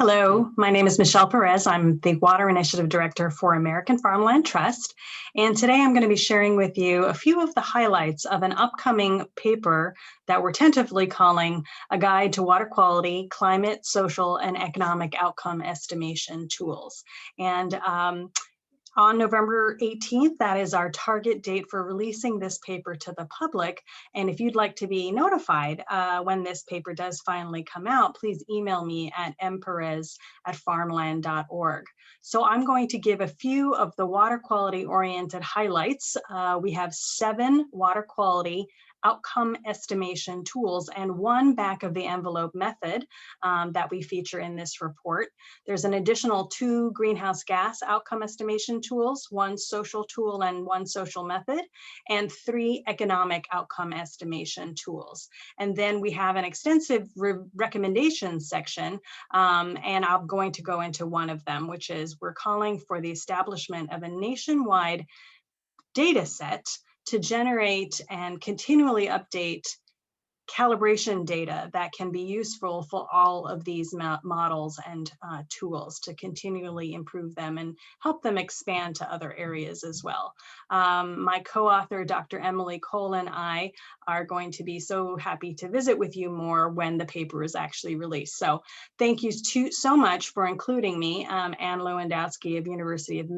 Hello, my name is Michelle Perez. I'm the Water Initiative Director for American Farmland Trust. And today I'm going to be sharing with you a few of the highlights of an upcoming paper that we're tentatively calling A Guide to Water Quality, Climate, Social, and Economic Outcome Estimation Tools. And on November 18th, that is our target date for releasing this paper to the public. And if you'd like to be notified when this paper does finally come out, please email me at mperez@farmland.org. So I'm going to give a few of the water quality oriented highlights. We have 7 water quality outcome estimation tools and 1 back of the envelope method that we feature in this report. There's an additional 2 greenhouse gas outcome estimation tools, 1 social tool and 1 social method, and 3 economic outcome estimation tools. And then we have an extensive recommendations section, and I'm going to go into one of them, which is we're calling for the establishment of a nationwide data set to generate and continually update calibration data that can be useful for all of these models and tools to continually improve them and help them expand to other areas as well. My co-author, Dr. Emily Cole, and I are going to be so happy to visit with you more when the paper is actually released. So thank you so much for including me, Ann Lewandowski of University of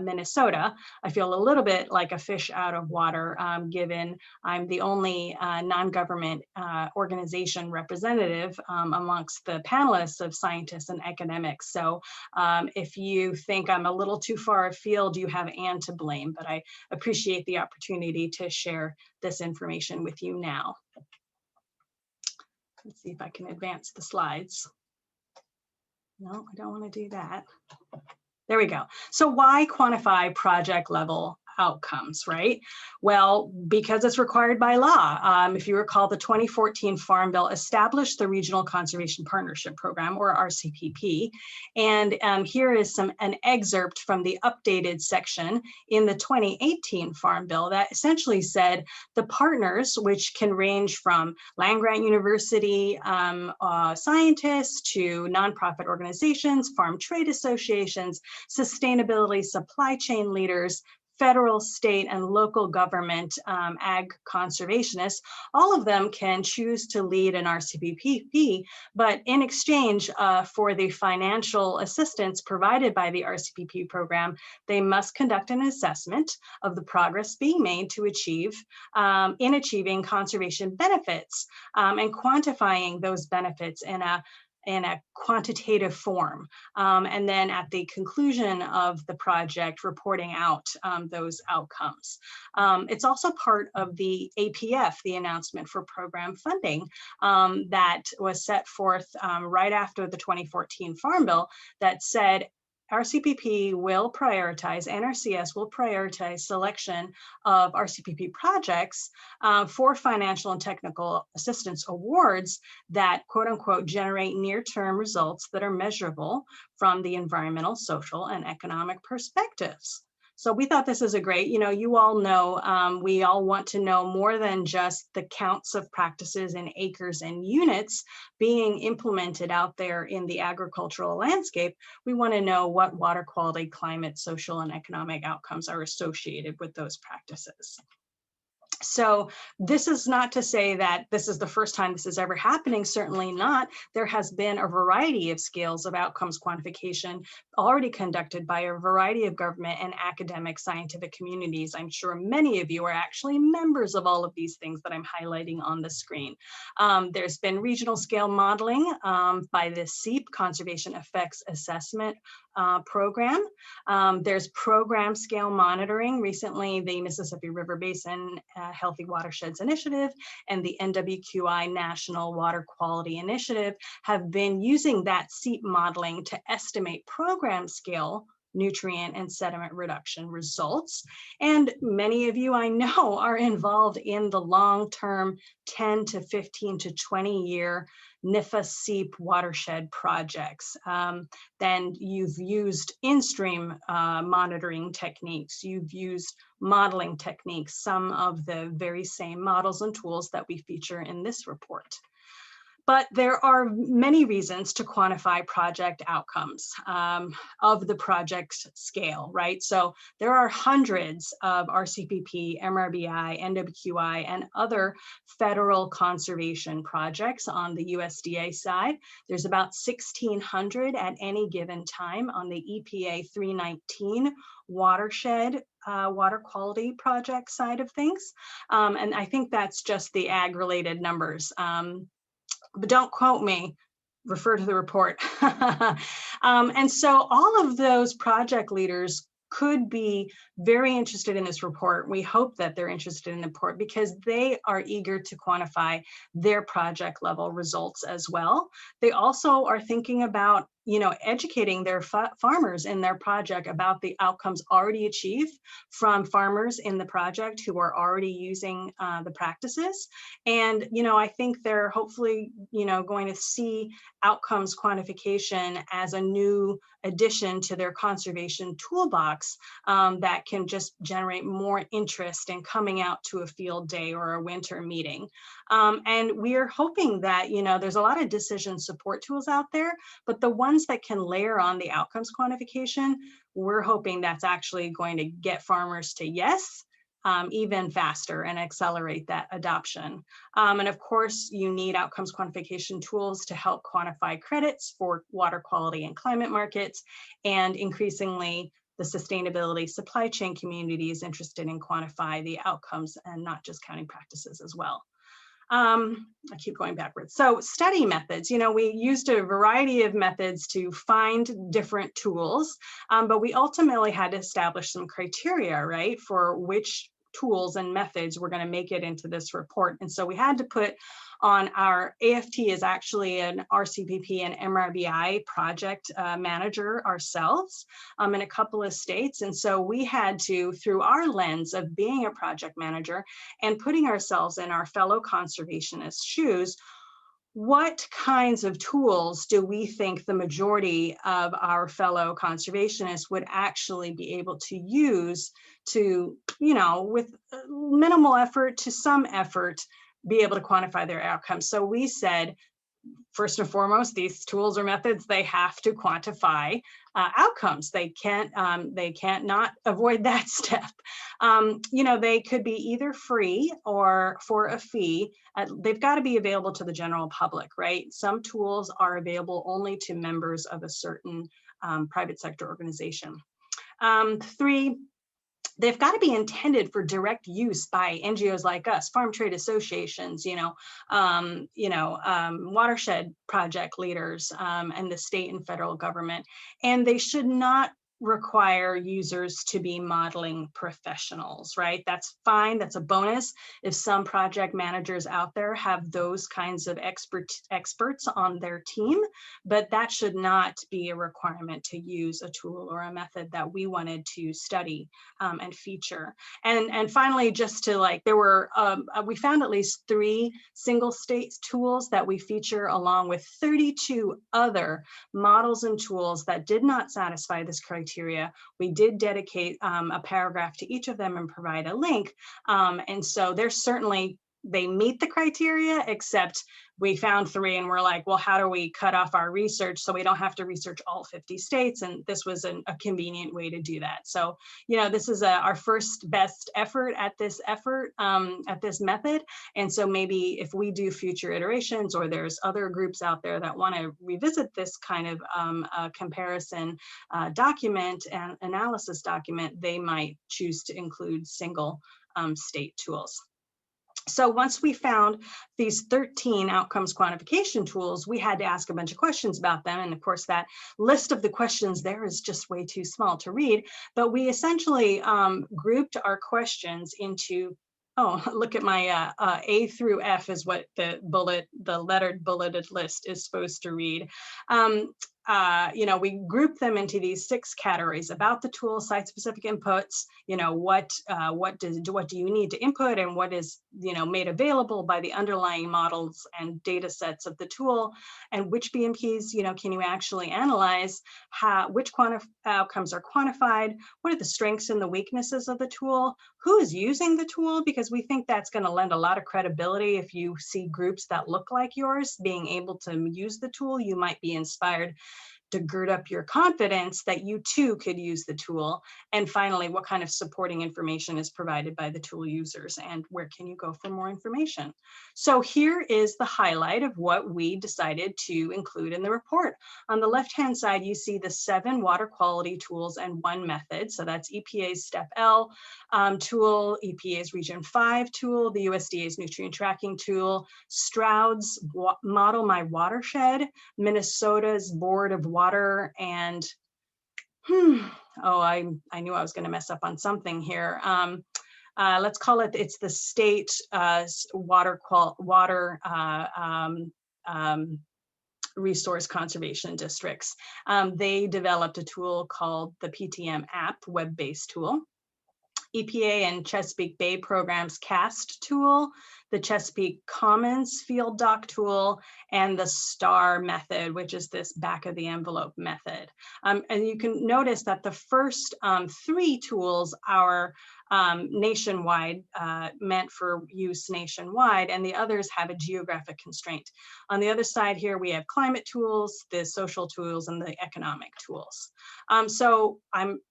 Minnesota. I feel a little bit like a fish out of water, given I'm the only non-government organization representative amongst the panelists of scientists and academics. So if you think I'm a little too far afield, you have Anne to blame, but I appreciate the opportunity to share this information with you now. Let's see if I can advance the slides. No, I don't want to do that. There we go. So why quantify project level outcomes, right? Well, because it's required by law. If you recall, the 2014 Farm Bill established the Regional Conservation Partnership Program, or RCPP. And here is an excerpt from the updated section in the 2018 Farm Bill that essentially said the partners, which can range from land-grant university scientists to nonprofit organizations, farm trade associations, sustainability supply chain leaders, federal, state, and local government ag conservationists, all of them can choose to lead an RCPP, but in exchange for the financial assistance provided by the RCPP program, they must conduct an assessment of the progress being made to achieving conservation benefits and quantifying those benefits in a quantitative form. And then at the conclusion of the project, reporting out those outcomes. It's also part of the APF, the announcement for program funding that was set forth right after the 2014 Farm Bill that said, RCPP will prioritize, NRCS will prioritize selection of RCPP projects for financial and technical assistance awards that, quote unquote, generate near-term results that are measurable from the environmental, social, and economic perspectives. So we thought this is a great, you all know, we all want to know more than just the counts of practices in acres and units being implemented out there in the agricultural landscape. We want to know what water quality, climate, social, and economic outcomes are associated with those practices. So this is not to say that this is the first time this is ever happening, certainly not. There has been a variety of scales of outcomes quantification already conducted by a variety of government and academic scientific communities. I'm sure many of you are actually members of all of these things that I'm highlighting on the screen. There's been regional scale modeling by the SEEP, Conservation Effects Assessment program. There's program scale monitoring. Recently, the Mississippi River Basin Healthy Watersheds Initiative and the NWQI National Water Quality Initiative have been using that SEEP modeling to estimate program scale nutrient and sediment reduction results. And many of you I know are involved in the long-term 10 to 15 to 20 year NIFA SEEP watershed projects. Then you've used in-stream monitoring techniques. You've used modeling techniques, some of the very same models and tools that we feature in this report. But there are many reasons to quantify project outcomes of the project scale, right? So there are hundreds of RCPP, MRBI, NWQI, and other federal conservation projects on the USDA side. There's about 1,600 at any given time on the EPA 319 watershed water quality project side of things. And I think that's just the ag-related numbers. But don't quote me, refer to the report. And so all of those project leaders could be very interested in this report. We hope that they're interested in the report because they are eager to quantify their project level results as well. They also are thinking about, educating their farmers in their project about the outcomes already achieved from farmers in the project who are already using the practices. And, I think they're hopefully, going to see outcomes quantification as a new addition to their conservation toolbox that can just generate more interest in coming out to a field day or a winter meeting. And we're hoping that, there's a lot of decision support tools out there, but the ones that can layer on the outcomes quantification, we're hoping that's actually going to get farmers to yes, even faster and accelerate that adoption. And of course, you need outcomes quantification tools to help quantify credits for water quality and climate markets, and increasingly the sustainability supply chain community is interested in quantify the outcomes and not just counting practices as well. I keep going backwards. So study methods, we used a variety of methods to find different tools, but we ultimately had to establish some criteria, right, for which tools and methods were going to make it into this report. And so we had to put on our AFT is actually an RCPP and MRBI project manager ourselves in a couple of states. And so we had to, through our lens of being a project manager and putting ourselves in our fellow conservationists' shoes, what kinds of tools do we think the majority of our fellow conservationists would actually be able to use to, with minimal effort to some effort, be able to quantify their outcomes? So we said, first and foremost, these tools or methods, they have to quantify outcomes. They can't not avoid that step. They could be either free or for a fee. They've got to be available to the general public, right? Some tools are available only to members of a certain private sector organization. 3, they've got to be intended for direct use by NGOs like us, farm trade associations, watershed project leaders, and the state and federal government. And they should not require users to be modeling professionals, right? That's fine. That's a bonus if some project managers out there have those kinds of experts on their team, but that should not be a requirement to use a tool or a method that we wanted to study and feature. And finally, just to we found at least 3 single state tools that we feature along with 32 other models and tools that did not satisfy this criteria. We did dedicate a paragraph to each of them and provide a link. And so there's certainly, they meet the criteria, except we found 3 and we're like, well, how do we cut off our research so we don't have to research all 50 states? And this was a convenient way to do that. So, this is our first best effort at this method. And so maybe if we do future iterations, or there's other groups out there that want to revisit this kind of comparison document and analysis document, they might choose to include single state tools. So once we found these 13 outcomes quantification tools, we had to ask a bunch of questions about them. And of course, that list of the questions there is just way too small to read. But we essentially grouped our questions into, look at my A through F is what the lettered bulleted list is supposed to read. we group them into these 6 categories: about the tool, site-specific inputs, what do you need to input, and what is, made available by the underlying models and data sets of the tool, and which BMPs, can you actually analyze, which outcomes are quantified, what are the strengths and the weaknesses of the tool, who is using the tool, because we think that's going to lend a lot of credibility. If you see groups that look like yours being able to use the tool, you might be inspired to gird up your confidence that you too could use the tool. And finally, what kind of supporting information is provided by the tool users, and where can you go for more information? So here is the highlight of what we decided to include in the report. On the left-hand side, you see the 7 water quality tools and 1 method. So that's EPA's Step L tool, EPA's Region 5 tool, the USDA's Nutrient Tracking tool, Stroud's Model My Watershed, Minnesota's Board of Water, and I knew I was going to mess up on something here. Let's call it, it's the state water resource conservation districts. They developed a tool called the PTM app, web-based tool. EPA and Chesapeake Bay Program's CAST tool, the Chesapeake Commons Field Doc tool, and the STAR method, which is this back of the envelope method. And you can notice that the first 3 tools are nationwide, meant for use nationwide, and the others have a geographic constraint. On the other side here, we have climate tools, the social tools, and the economic tools. So I'm,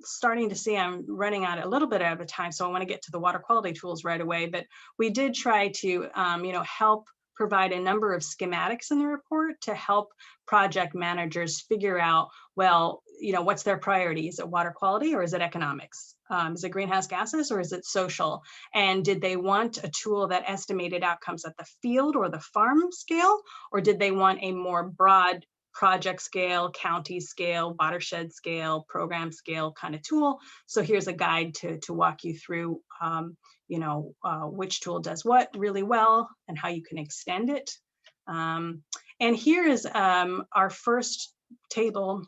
starting to see I'm running out a little bit out of time, so I want to get to the water quality tools right away, but we did try to, help provide a number of schematics in the report to help project managers figure out, well, what's their priority? Is it water quality or is it economics? Is it greenhouse gases or is it social? And did they want a tool that estimated outcomes at the field or the farm scale? Or did they want a more broad project scale, county scale, watershed scale, program scale kind of tool? So here's a guide to walk you through, which tool does what really well and how you can extend it. And here is our first table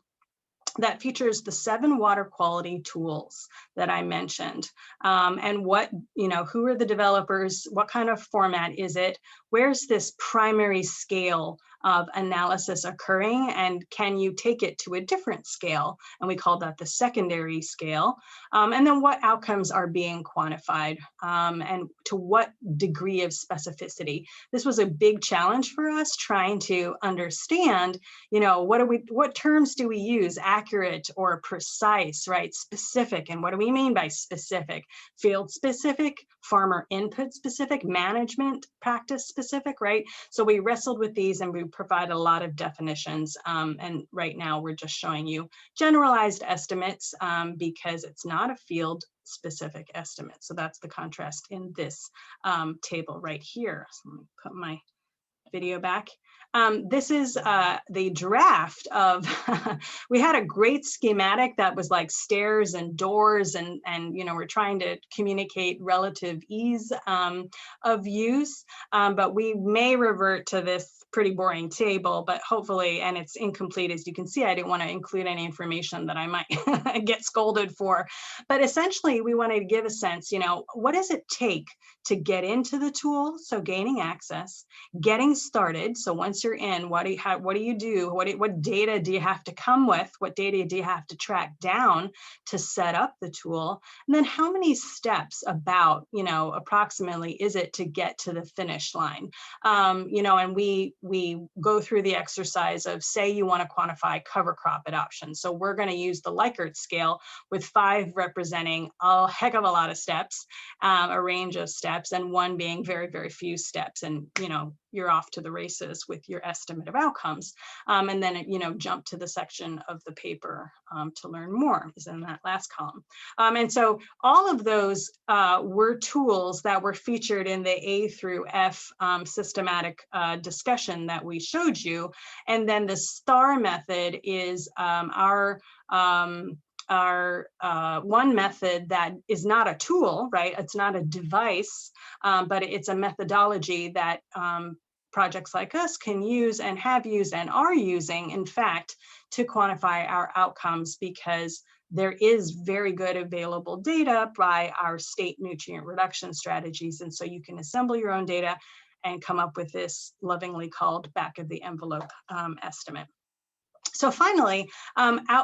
that features the 7 water quality tools that I mentioned, and what, who are the developers, what kind of format is it, where's this primary scale of analysis occurring, and can you take it to a different scale? And we call that the secondary scale. And then what outcomes are being quantified, and to what degree of specificity. This was a big challenge for us, trying to understand, what terms do we use? Accurate or precise, right? Specific, and what do we mean by specific? Field specific, farmer input specific, management practice specific, right? So we wrestled with these and we provide a lot of definitions. And right now we're just showing you generalized estimates, because it's not a field specific estimate. So that's the contrast in this table right here. So let me put my video back. This is the draft of, we had a great schematic that was like stairs and doors, and we're trying to communicate relative ease of use, but we may revert to this pretty boring table, but hopefully, and it's incomplete, as you can see. I didn't want to include any information that I might get scolded for, but essentially we wanted to give a sense, what does it take to get into the tool? So gaining access, getting started. So once you're in, what do you do? What data do you have to come with? What data do you have to track down to set up the tool? And then how many steps approximately is it to get to the finish line? And we go through the exercise of, say you want to quantify cover crop adoption. So we're going to use the Likert scale, with 5 representing a heck of a lot of steps, a range of steps, and 1 being very, very few steps. And, you're off to the races with your estimate of outcomes. And then, jump to the section of the paper to learn more, is in that last column. And so all of those were tools that were featured in the A through F systematic discussion that we showed you. And then the STAR method is our one method that is not a tool, right? It's not a device, but it's a methodology that projects like us can use and have used and are using, in fact, to quantify our outcomes, because there is very good available data by our state nutrient reduction strategies. And so you can assemble your own data and come up with this lovingly called back of the envelope estimate. So finally,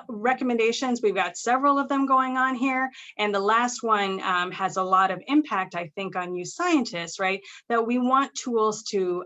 recommendations, we've got several of them going on here. And the last one has a lot of impact, I think, on you scientists, right? That we want tools to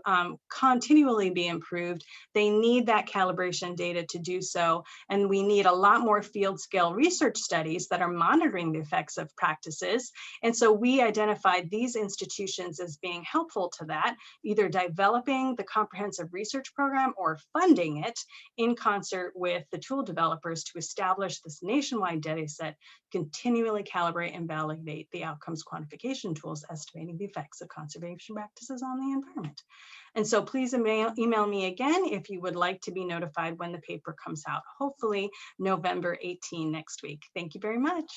continually be improved. They need that calibration data to do so. And we need a lot more field scale research studies that are monitoring the effects of practices. And so we identified these institutions as being helpful to that, either developing the comprehensive research program or funding it in concert with the tool developers to establish this nationwide data set, continually calibrate and validate the outcomes quantification tools, estimating the effects of conservation practices on the environment. And so please email me again if you would like to be notified when the paper comes out, hopefully November 18 next week. Thank you very much.